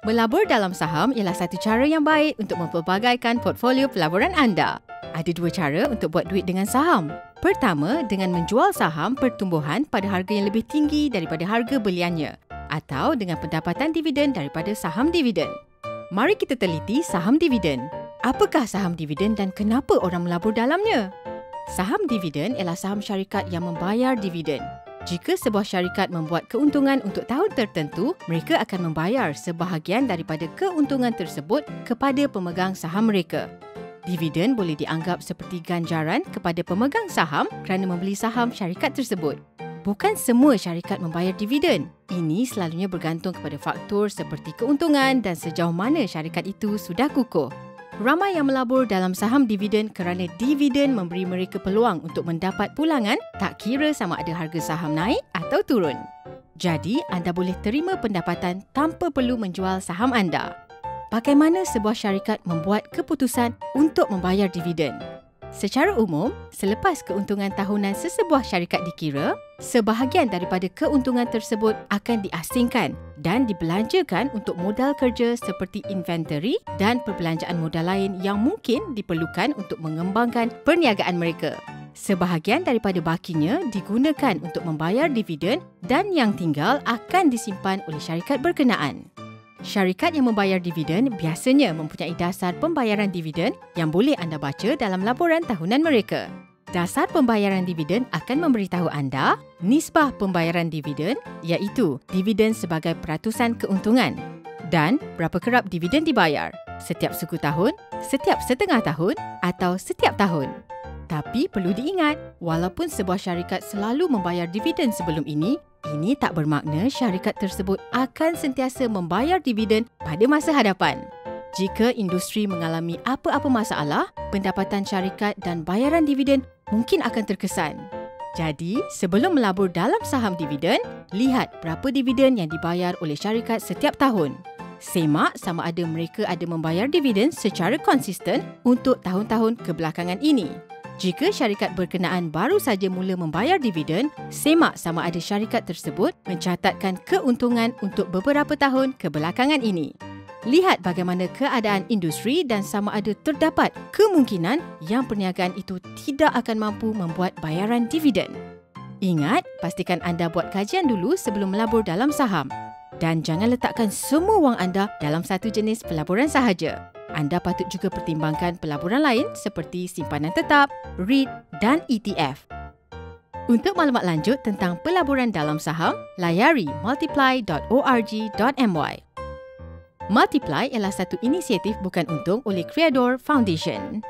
Melabur dalam saham ialah satu cara yang baik untuk mempelbagaikan portfolio pelaburan anda. Ada dua cara untuk buat duit dengan saham. Pertama, dengan menjual saham pertumbuhan pada harga yang lebih tinggi daripada harga beliannya atau dengan pendapatan dividen daripada saham dividen. Mari kita teliti saham dividen. Apakah saham dividen dan kenapa orang melabur dalamnya? Saham dividen ialah saham syarikat yang membayar dividen. Jika sebuah syarikat membuat keuntungan untuk tahun tertentu, mereka akan membayar sebahagian daripada keuntungan tersebut kepada pemegang saham mereka. Dividen boleh dianggap seperti ganjaran kepada pemegang saham kerana membeli saham syarikat tersebut. Bukan semua syarikat membayar dividen. Ini selalunya bergantung kepada faktor seperti keuntungan dan sejauh mana syarikat itu sudah kukuh. Ramai yang melabur dalam saham dividen kerana dividen memberi mereka peluang untuk mendapat pulangan tak kira sama ada harga saham naik atau turun. Jadi, anda boleh terima pendapatan tanpa perlu menjual saham anda. Bagaimana sebuah syarikat membuat keputusan untuk membayar dividen? Secara umum, selepas keuntungan tahunan sesebuah syarikat dikira, sebahagian daripada keuntungan tersebut akan diasingkan dan dibelanjakan untuk modal kerja seperti inventory dan perbelanjaan modal lain yang mungkin diperlukan untuk mengembangkan perniagaan mereka. Sebahagian daripada bakinya digunakan untuk membayar dividen dan yang tinggal akan disimpan oleh syarikat berkenaan. Syarikat yang membayar dividen biasanya mempunyai dasar pembayaran dividen yang boleh anda baca dalam laporan tahunan mereka. Dasar pembayaran dividen akan memberitahu anda nisbah pembayaran dividen iaitu dividen sebagai peratusan keuntungan dan berapa kerap dividen dibayar, setiap suku tahun, setiap setengah tahun atau setiap tahun. Tapi perlu diingat, walaupun sebuah syarikat selalu membayar dividen sebelum ini tak bermakna syarikat tersebut akan sentiasa membayar dividen pada masa hadapan. Jika industri mengalami apa-apa masalah, pendapatan syarikat dan bayaran dividen mungkin akan terkesan. Jadi, sebelum melabur dalam saham dividen, lihat berapa dividen yang dibayar oleh syarikat setiap tahun. Semak sama ada mereka ada membayar dividen secara konsisten untuk tahun-tahun kebelakangan ini. Jika syarikat berkenaan baru saja mula membayar dividen, semak sama ada syarikat tersebut mencatatkan keuntungan untuk beberapa tahun kebelakangan ini. Lihat bagaimana keadaan industri dan sama ada terdapat kemungkinan yang perniagaan itu tidak akan mampu membuat bayaran dividen. Ingat, pastikan anda buat kajian dulu sebelum melabur dalam saham. Dan jangan letakkan semua wang anda dalam satu jenis pelaburan sahaja. Anda patut juga pertimbangkan pelaburan lain seperti simpanan tetap, REIT dan ETF. Untuk maklumat lanjut tentang pelaburan dalam saham, layari multiply.org.my. Multiply ialah satu inisiatif bukan untung oleh Creador Foundation.